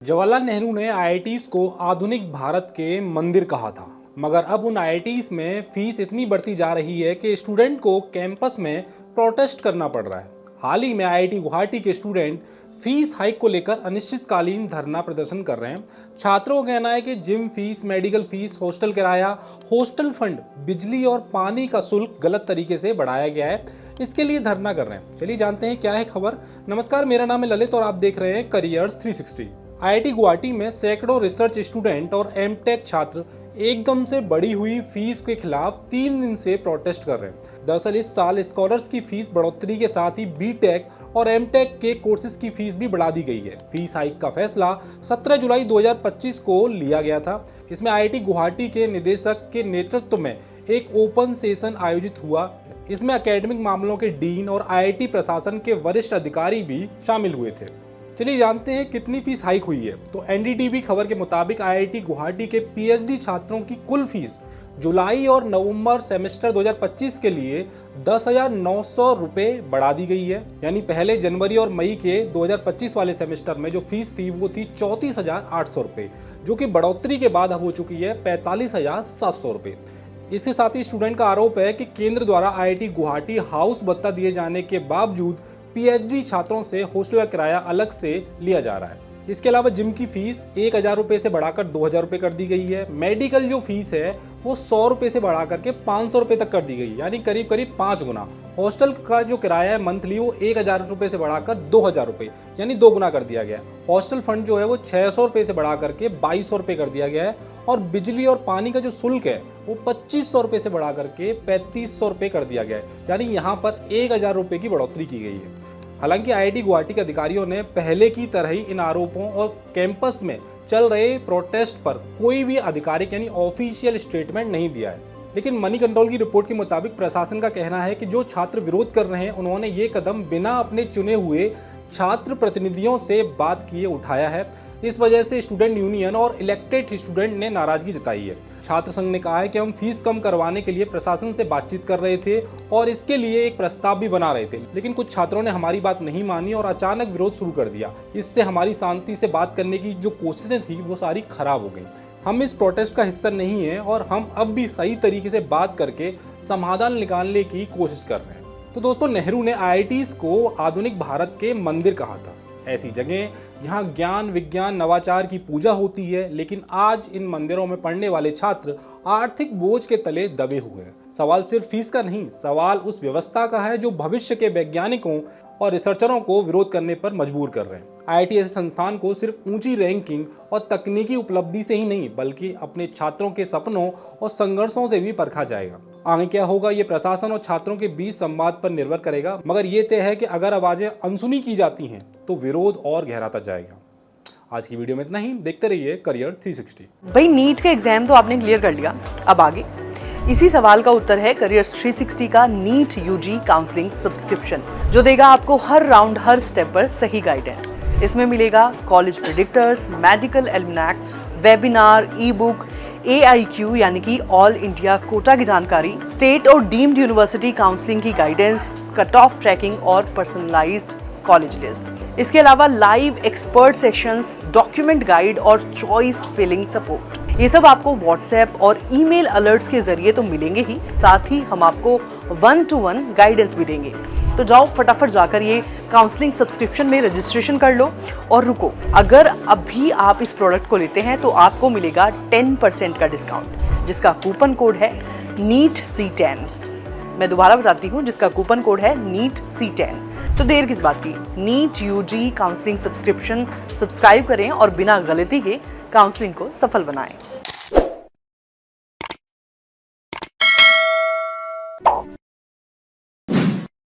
जवाहरलाल नेहरू ने आईआईटीज को आधुनिक भारत के मंदिर कहा था, मगर अब उन आईआईटीज में फीस इतनी बढ़ती जा रही है कि स्टूडेंट को कैंपस में प्रोटेस्ट करना पड़ रहा है। हाल ही में आईआईटी गुवाहाटी के स्टूडेंट फीस हाइक को लेकर अनिश्चितकालीन धरना प्रदर्शन कर रहे हैं। छात्रों का कहना है कि gym fees, medical fees, hostel किराया, हॉस्टल फंड, बिजली और पानी का शुल्क गलत तरीके से बढ़ाया गया है। इसके लिए धरना कर रहे हैं। चलिए जानते हैं क्या है खबर। नमस्कार, मेरा नाम है ललित और आप देख रहे हैं करियर्स 360। आईआईटी गुवाहाटी में सैकड़ों रिसर्च स्टूडेंट और एमटेक छात्र एकदम से बढ़ी हुई फीस के खिलाफ 3 दिन से प्रोटेस्ट कर रहे हैं। दरअसल इस साल स्कॉलर्स की फीस बढ़ोतरी के साथ ही बीटेक और एमटेक के कोर्सेज की फीस भी बढ़ा दी गई है। फीस हाइक का फैसला 17 जुलाई 2025 को लिया गया था। इसमें आईआईटी गुवाहाटी के निदेशक के नेतृत्व में एक ओपन सेशन आयोजित हुआ। इसमें एकेडमिक मामलों के डीन और आईआईटी प्रशासन के वरिष्ठ अधिकारी भी शामिल हुए थे। चलिए जानते हैं कितनी फीस हाइक हुई है। तो एनडीटीवी खबर के मुताबिक आईआईटी गुवाहाटी के पीएचडी छात्रों की कुल फीस जुलाई और नवंबर सेमेस्टर 2025 के लिए 10,900 रुपये बढ़ा दी गई है। यानी पहले जनवरी और मई के 2025 वाले सेमेस्टर में जो फीस थी वो थी 34,800 रुपये, जो कि बढ़ोतरी के बाद अब हो चुकी है 45,700 रुपये। इसके साथ ही स्टूडेंट का आरोप है कि केंद्र द्वारा आईआईटी गुवाहाटी हाउस भत्ता दिए जाने के बावजूद पीएचडी छात्रों से हॉस्टल का किराया अलग से लिया जा रहा है। इसके अलावा जिम की फीस 1,000 रुपये से बढ़ाकर 2,000 रुपये कर दी गई है। मेडिकल जो फीस है वो 100 रुपये से बढ़ा करके 500 रुपये तक कर दी गई, यानी करीब करीब 5 गुना। हॉस्टल का जो किराया है मंथली वो 1,000 रुपये से बढ़ाकर 2,000 रुपये, यानी 2 गुना कर दिया गया है। हॉस्टल फंड जो है वो 600 रुपये से बढ़ा करके 2,200 रुपये कर दिया गया है। और बिजली और पानी का जो शुल्क है वो 2,500 रुपये से बढ़ा करके 3,500 रुपये कर दिया गया है, यानी यहाँ पर 1,000 रुपये की बढ़ोतरी की गई है। हालांकि आईआईटी गुवाहाटी के अधिकारियों ने पहले की तरह ही इन आरोपों और कैंपस में चल रहे प्रोटेस्ट पर कोई भी आधिकारिक यानी ऑफिशियल स्टेटमेंट नहीं दिया है। लेकिन मनी कंट्रोल की रिपोर्ट के मुताबिक प्रशासन का कहना है कि जो छात्र विरोध कर रहे हैं उन्होंने ये कदम बिना अपने चुने हुए छात्र प्रतिनिधियों से बात किए उठाया है। इस वजह से स्टूडेंट यूनियन और इलेक्टेड स्टूडेंट ने नाराजगी जताई है। छात्र संघ ने कहा है कि हम फीस कम करवाने के लिए प्रशासन से बातचीत कर रहे थे और इसके लिए एक प्रस्ताव भी बना रहे थे, लेकिन कुछ छात्रों ने हमारी बात नहीं मानी और अचानक विरोध शुरू कर दिया। इससे हमारी शांति से बात करने की जो कोशिशें थी वो सारी खराब हो गई। हम इस प्रोटेस्ट का हिस्सा नहीं है और हम अब भी सही तरीके से बात करके समाधान निकालने की कोशिश कर रहे हैं। तो दोस्तों, नेहरू ने आईआईटीज को आधुनिक भारत के मंदिर कहा था। ऐसी जगह जहां ज्ञान, विज्ञान, नवाचार की पूजा होती है, लेकिन आज इन मंदिरों में पढ़ने वाले छात्र आर्थिक बोझ के तले दबे हुए हैं। सवाल सिर्फ फीस का नहीं, सवाल उस व्यवस्था का है जो भविष्य के वैज्ञानिकों और रिसर्चरों को विरोध करने पर मजबूर कर रहे हैं। आईआईटी ऐसे संस्थान को सिर्फ ऊंची रैंकिंग और तकनीकी उपलब्धि से ही नहीं, बल्कि अपने छात्रों के सपनों और संघर्षों से भी परखा जाएगा। आगे क्या होगा ये प्रशासन और छात्रों के बीच संवाद पर निर्भर करेगा, मगर ये तय है कि अगर आवाजें अनसुनी की जाती हैं तो विरोध और गहराता जाएगा। आज की वीडियो में इतना ही। देखते रहिए करियर 360। भाई, नीट का एग्जाम तो आपने क्लियर कर लिया, अब आगे इसी सवाल का उत्तर है करियर्स 360 का नीट यूजी काउंसलिंग सब्सक्रिप्शन, जो देगा आपको हर राउंड, हर स्टेप पर सही गाइडेंस। इसमें मिलेगा college predictors, medical almanac, webinar, e book, AIQ यानी कि ऑल इंडिया कोटा की जानकारी, स्टेट और डीम्ड यूनिवर्सिटी काउंसलिंग की गाइडेंस, कट ऑफ ट्रैकिंग और पर्सनलाइज्ड कॉलेज लिस्ट। इसके अलावा live expert sessions, document guide और चॉइस फिलिंग सपोर्ट। ये सब आपको व्हाट्सएप और ईमेल अलर्ट्स के जरिए तो मिलेंगे ही, साथ ही हम आपको 1-to-1 गाइडेंस भी देंगे। तो जाओ फटाफट जाकर ये काउंसलिंग सब्सक्रिप्शन में रजिस्ट्रेशन कर लो और रुको, अगर अभी आप इस प्रोडक्ट को लेते हैं तो आपको मिलेगा 10% का डिस्काउंट, जिसका कूपन कोड है NEET-C10। मैं दोबारा बताती हूँ, जिसका कूपन कोड है NEET-C10। तो देर किस बात की, NEET UG counselling subscription subscribe करें और बिना गलती के काउंसलिंग को सफल बनाएं।